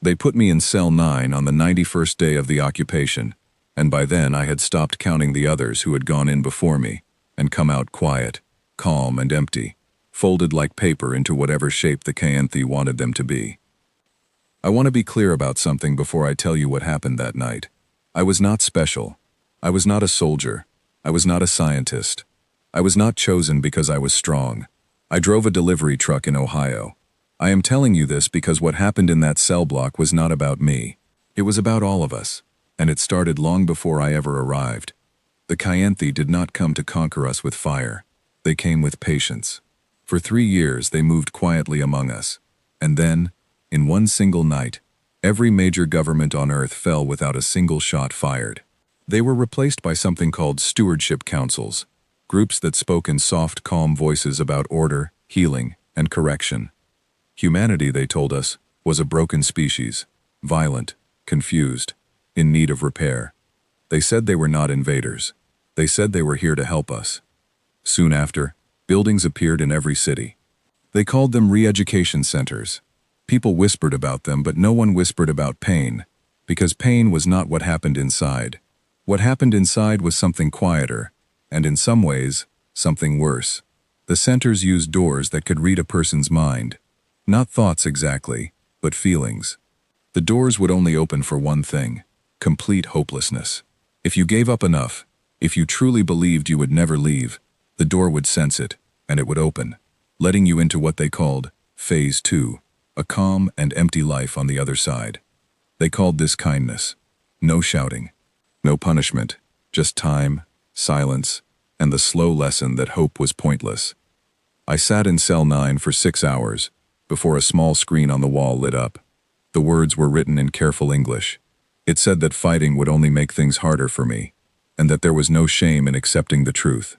They put me in cell 9 on the 91st day of the occupation, and by then I had stopped counting the others who had gone in before me and come out quiet, calm and empty, folded like paper into whatever shape the Ka'antheh wanted them to be. I want to be clear about something before I tell you what happened that night. I was not special. I was not a soldier. I was not a scientist. I was not chosen because I was strong. I drove a delivery truck in Ohio. I am telling you this because what happened in that cell block was not about me. It was about all of us, and it started long before I ever arrived. The Ka'antheh did not come to conquer us with fire. They came with patience. For 3 years they moved quietly among us, and then, in one single night, every major government on Earth fell without a single shot fired. They were replaced by something called stewardship councils, groups that spoke in soft, calm voices about order, healing, and correction. Humanity, they told us, was a broken species, violent, confused, in need of repair. They said they were not invaders. They said they were here to help us. Soon after, buildings appeared in every city. They called them re-education centers. People whispered about them, but no one whispered about pain, because pain was not what happened inside. What happened inside was something quieter, and in some ways, something worse. The centers used doors that could read a person's mind. Not thoughts exactly, but feelings. The doors would only open for one thing: complete hopelessness. If you gave up enough, if you truly believed you would never leave, the door would sense it, and it would open, letting you into what they called Phase 2, a calm and empty life on the other side. They called this kindness. No shouting, no punishment, just time, silence, and the slow lesson that hope was pointless. I sat in cell 9 for 6 hours, before a small screen on the wall lit up. The words were written in careful English. It said that fighting would only make things harder for me, and that there was no shame in accepting the truth.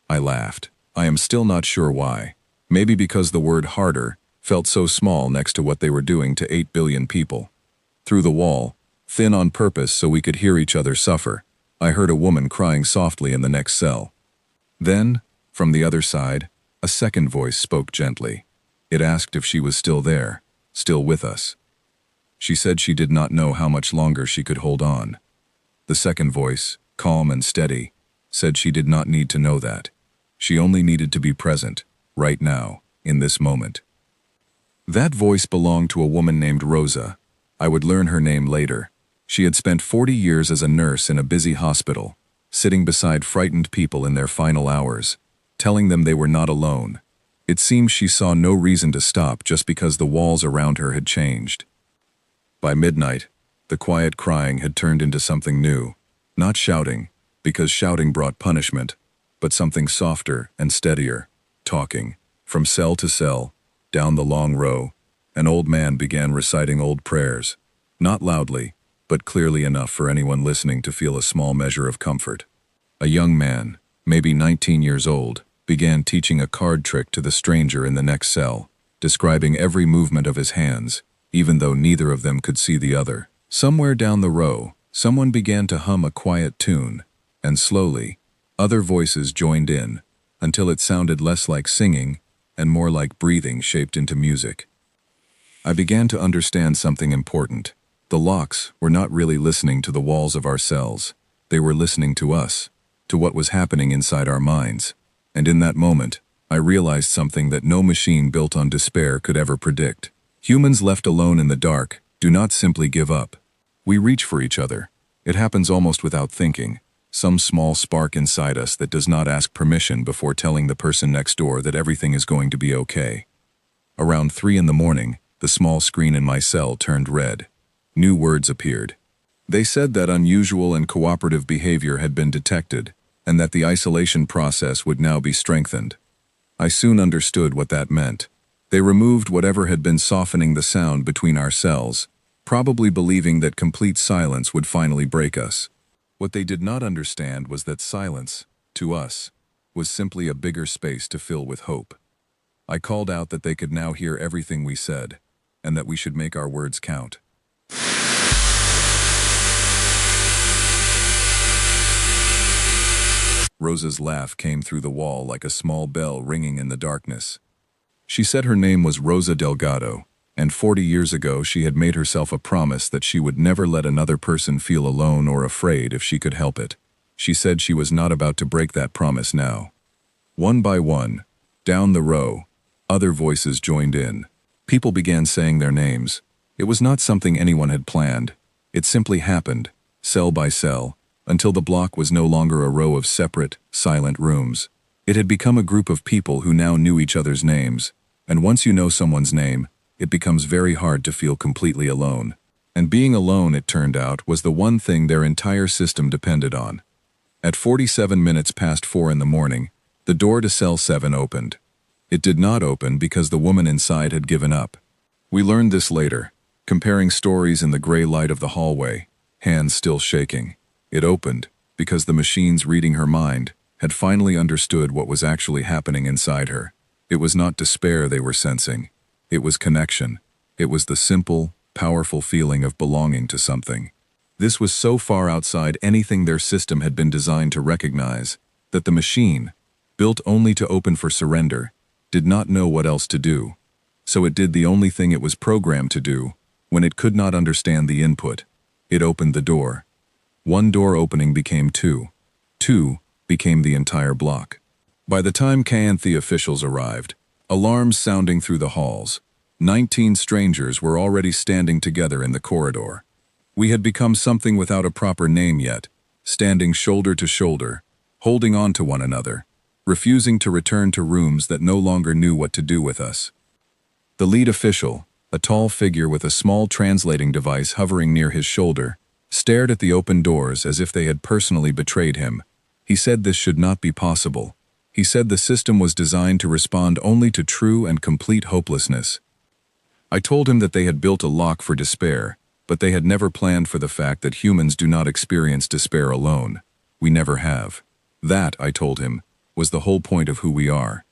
I laughed. I am still not sure why. Maybe because the word harder felt so small next to what they were doing to 8 billion people. Through the wall, thin on purpose so we could hear each other suffer, I heard a woman crying softly in the next cell. Then, from the other side, a second voice spoke gently. It asked if she was still there, still with us. She said she did not know how much longer she could hold on. The second voice, calm and steady, said she did not need to know that. She only needed to be present, right now, in this moment. That voice belonged to a woman named Rosa. I would learn her name later. She had spent 40 years as a nurse in a busy hospital, sitting beside frightened people in their final hours, telling them they were not alone. It seemed she saw no reason to stop just because the walls around her had changed. By midnight, the quiet crying had turned into something new. Not shouting, because shouting brought punishment, but something softer and steadier, talking. From cell to cell, down the long row, an old man began reciting old prayers, not loudly, but clearly enough for anyone listening to feel a small measure of comfort. A young man, maybe 19 years old, began teaching a card trick to the stranger in the next cell, describing every movement of his hands, even though neither of them could see the other. Somewhere down the row, someone began to hum a quiet tune, and slowly, other voices joined in, until it sounded less like singing and more like breathing shaped into music. I began to understand something important. The locks were not really listening to the walls of our cells. They were listening to us, to what was happening inside our minds. And in that moment, I realized something that no machine built on despair could ever predict. Humans left alone in the dark do not simply give up. We reach for each other. It happens almost without thinking. Some small spark inside us that does not ask permission before telling the person next door that everything is going to be okay. Around 3 in the morning, the small screen in my cell turned red. New words appeared. They said that unusual and cooperative behavior had been detected, and that the isolation process would now be strengthened. I soon understood what that meant. They removed whatever had been softening the sound between our cells, probably believing that complete silence would finally break us. What they did not understand was that silence, to us, was simply a bigger space to fill with hope. I called out that they could now hear everything we said, and that we should make our words count. Rosa's laugh came through the wall like a small bell ringing in the darkness. She said her name was Rosa Delgado, And 40 years ago she had made herself a promise that she would never let another person feel alone or afraid if she could help it. She said she was not about to break that promise now. One by one, down the row, other voices joined in. People began saying their names. It was not something anyone had planned. It simply happened, cell by cell, until the block was no longer a row of separate, silent rooms. It had become a group of people who now knew each other's names, and once you know someone's name, it becomes very hard to feel completely alone. And being alone, it turned out, was the one thing their entire system depended on. At 47 minutes past 4 in the morning, the door to cell 7 opened. It did not open because the woman inside had given up. We learned this later, comparing stories in the gray light of the hallway, hands still shaking. It opened because the machines reading her mind had finally understood what was actually happening inside her. It was not despair they were sensing. It was connection. It was the simple, powerful feeling of belonging to something. This was so far outside anything their system had been designed to recognize that the machine, built only to open for surrender, did not know what else to do. So it did the only thing it was programmed to do when it could not understand the input. It opened the door. One door opening became two. Two became the entire block. By the time Kyanthi officials arrived, alarms sounding through the halls, 19 strangers were already standing together in the corridor. We had become something without a proper name yet, standing shoulder to shoulder, holding on to one another, refusing to return to rooms that no longer knew what to do with us. The lead official, a tall figure with a small translating device hovering near his shoulder, stared at the open doors as if they had personally betrayed him. He said this should not be possible. He said the system was designed to respond only to true and complete hopelessness. I told him that they had built a lock for despair, but they had never planned for the fact that humans do not experience despair alone. We never have. That, I told him, was the whole point of who we are.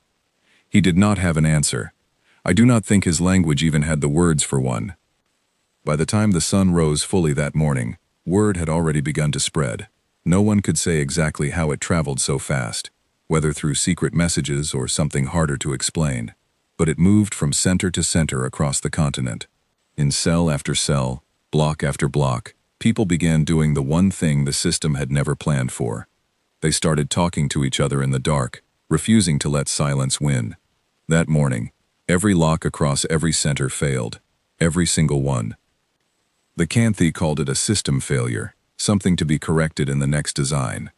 He did not have an answer. I do not think his language even had the words for one. By the time the sun rose fully that morning, word had already begun to spread. No one could say exactly how it traveled so fast, whether through secret messages or something harder to explain, but it moved from center to center across the continent. In cell after cell, block after block, people began doing the one thing the system had never planned for. They started talking to each other in the dark, refusing to let silence win. That morning, every lock across every center failed, every single one. The Kyanthi called it a system failure, something to be corrected in the next design.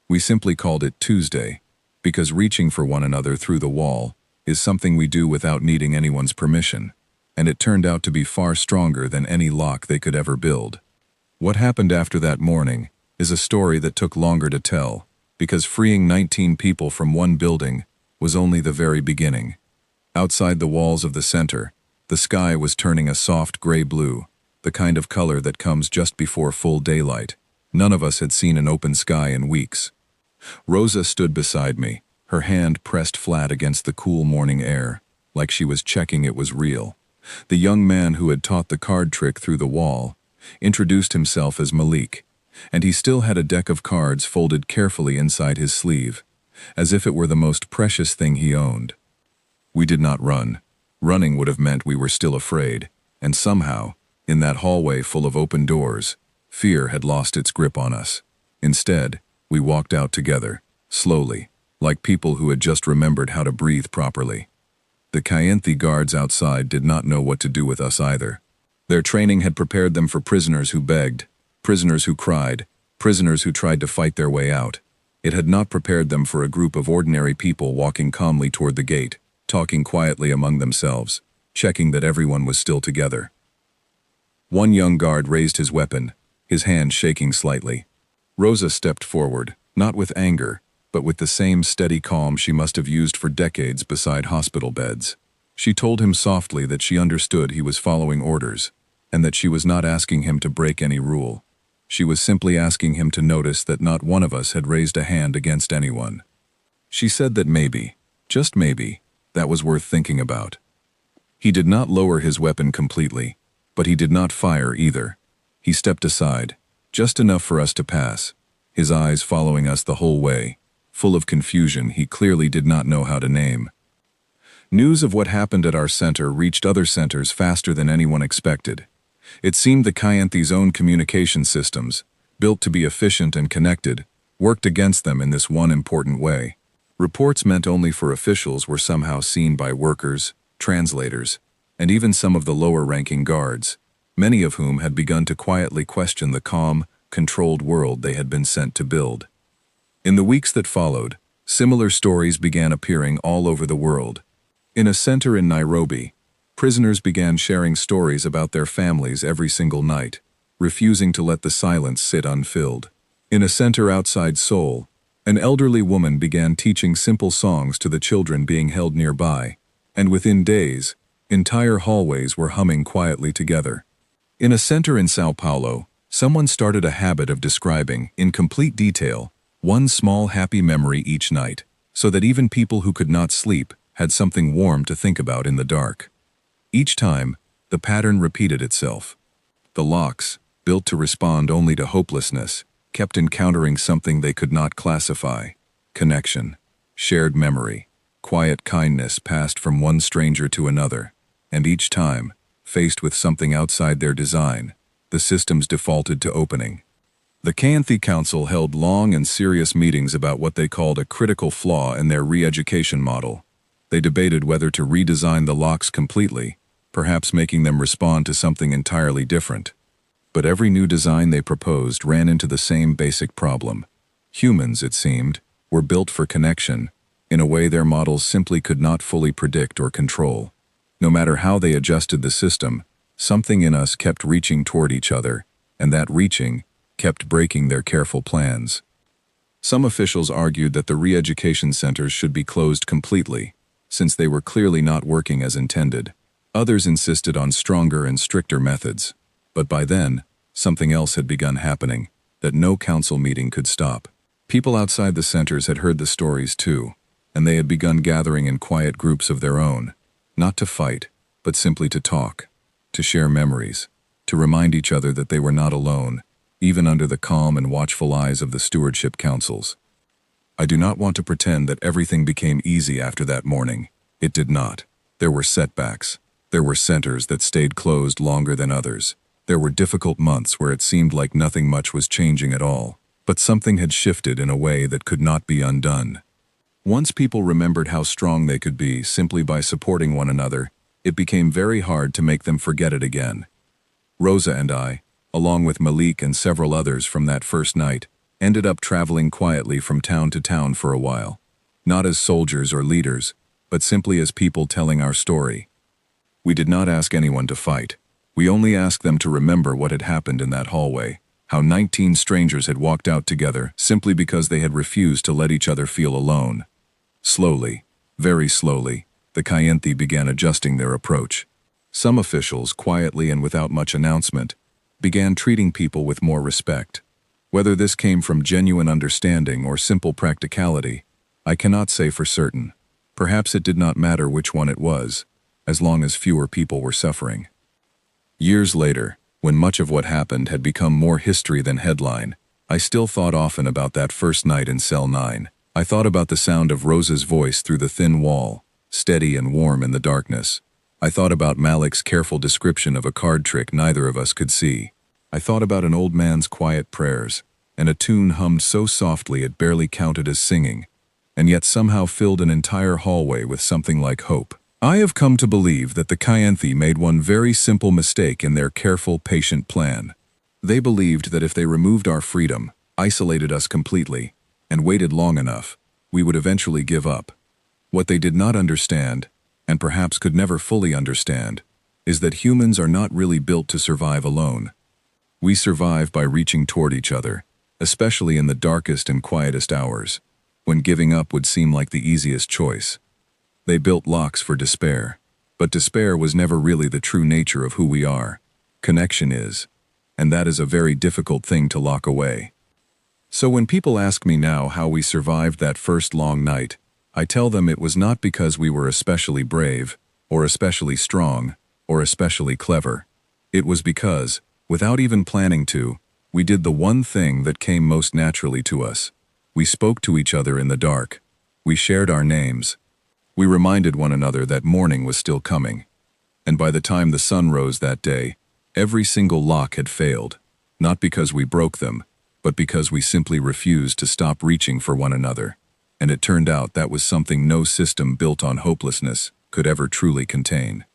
We simply called it Tuesday, because reaching for one another through the wall is something we do without needing anyone's permission, and it turned out to be far stronger than any lock they could ever build. What happened after that morning is a story that took longer to tell, because freeing 19 people from one building was only the very beginning. Outside the walls of the center, the sky was turning a soft gray blue, the kind of color that comes just before full daylight. None of us had seen an open sky in weeks. Rosa stood beside me, her hand pressed flat against the cool morning air, like she was checking it was real. The young man who had taught the card trick through the wall introduced himself as Malik, and he still had a deck of cards folded carefully inside his sleeve, as if it were the most precious thing he owned. We did not run. Running would have meant we were still afraid, and somehow, in that hallway full of open doors, fear had lost its grip on us. Instead, we walked out together, slowly, like people who had just remembered how to breathe properly. The Kyanthi guards outside did not know what to do with us either. Their training had prepared them for prisoners who begged, prisoners who cried, prisoners who tried to fight their way out. It had not prepared them for a group of ordinary people walking calmly toward the gate, talking quietly among themselves, checking that everyone was still together. One young guard raised his weapon, his hand shaking slightly. Rosa stepped forward, not with anger, but with the same steady calm she must have used for decades beside hospital beds. She told him softly that she understood he was following orders, and that she was not asking him to break any rule. She was simply asking him to notice that not one of us had raised a hand against anyone. She said that maybe, just maybe, that was worth thinking about. He did not lower his weapon completely, but he did not fire either. He stepped aside, just enough for us to pass, his eyes following us the whole way, full of confusion he clearly did not know how to name. News of what happened at our center reached other centers faster than anyone expected. It seemed the Kyanthe's own communication systems, built to be efficient and connected, worked against them in this one important way. Reports meant only for officials were somehow seen by workers, translators, and even some of the lower-ranking guards, many of whom had begun to quietly question the calm, controlled world they had been sent to build. In the weeks that followed, similar stories began appearing all over the world. In a center in Nairobi, prisoners began sharing stories about their families every single night, refusing to let the silence sit unfilled. In a center outside Seoul, an elderly woman began teaching simple songs to the children being held nearby, and within days, entire hallways were humming quietly together. In a center in Sao Paulo, someone started a habit of describing, in complete detail, one small happy memory each night, so that even people who could not sleep had something warm to think about in the dark. Each time, the pattern repeated itself. The locks, built to respond only to hopelessness, kept encountering something they could not classify: connection, shared memory, quiet kindness passed from one stranger to another, and each time, faced with something outside their design, the systems defaulted to opening. The Kyanthe Council held long and serious meetings about what they called a critical flaw in their re-education model. They debated whether to redesign the locks completely, perhaps making them respond to something entirely different. But every new design they proposed ran into the same basic problem. Humans, it seemed, were built for connection, in a way their models simply could not fully predict or control. No matter how they adjusted the system, something in us kept reaching toward each other, and that reaching kept breaking their careful plans. Some officials argued that the re-education centers should be closed completely, since they were clearly not working as intended. Others insisted on stronger and stricter methods. But by then, something else had begun happening that no council meeting could stop. People outside the centers had heard the stories too, and they had begun gathering in quiet groups of their own, not to fight, but simply to talk, to share memories, to remind each other that they were not alone, even under the calm and watchful eyes of the stewardship councils. I do not want to pretend that everything became easy after that morning. It did not. There were setbacks. There were centers that stayed closed longer than others. There were difficult months where it seemed like nothing much was changing at all, but something had shifted in a way that could not be undone. Once people remembered how strong they could be simply by supporting one another, it became very hard to make them forget it again. Rosa and I, along with Malik and several others from that first night, ended up traveling quietly from town to town for a while. Not as soldiers or leaders, but simply as people telling our story. We did not ask anyone to fight. We only asked them to remember what had happened in that hallway, how 19 strangers had walked out together simply because they had refused to let each other feel alone. Slowly, very slowly, the Kyanthe began adjusting their approach. Some officials, quietly and without much announcement, began treating people with more respect. Whether this came from genuine understanding or simple practicality, I cannot say for certain. Perhaps it did not matter which one it was, as long as fewer people were suffering. Years later, when much of what happened had become more history than headline, I still thought often about that first night in Cell 9. I thought about the sound of Rosa's voice through the thin wall, steady and warm in the darkness. I thought about Malik's careful description of a card trick neither of us could see. I thought about an old man's quiet prayers, and a tune hummed so softly it barely counted as singing, and yet somehow filled an entire hallway with something like hope. I have come to believe that the Kyanthe made one very simple mistake in their careful, patient plan. They believed that if they removed our freedom, isolated us completely, and waited long enough, we would eventually give up. What they did not understand, and perhaps could never fully understand, is that humans are not really built to survive alone. We survive by reaching toward each other, especially in the darkest and quietest hours, when giving up would seem like the easiest choice. They built locks for despair, but despair was never really the true nature of who we are. Connection is, and that is a very difficult thing to lock away. So when people ask me now how we survived that first long night, I tell them it was not because we were especially brave, or especially strong, or especially clever. It was because, without even planning to, we did the one thing that came most naturally to us. We spoke to each other in the dark. We shared our names. We reminded one another that morning was still coming, and by the time the sun rose that day, every single lock had failed, not because we broke them, but because we simply refused to stop reaching for one another. And it turned out that was something no system built on hopelessness could ever truly contain.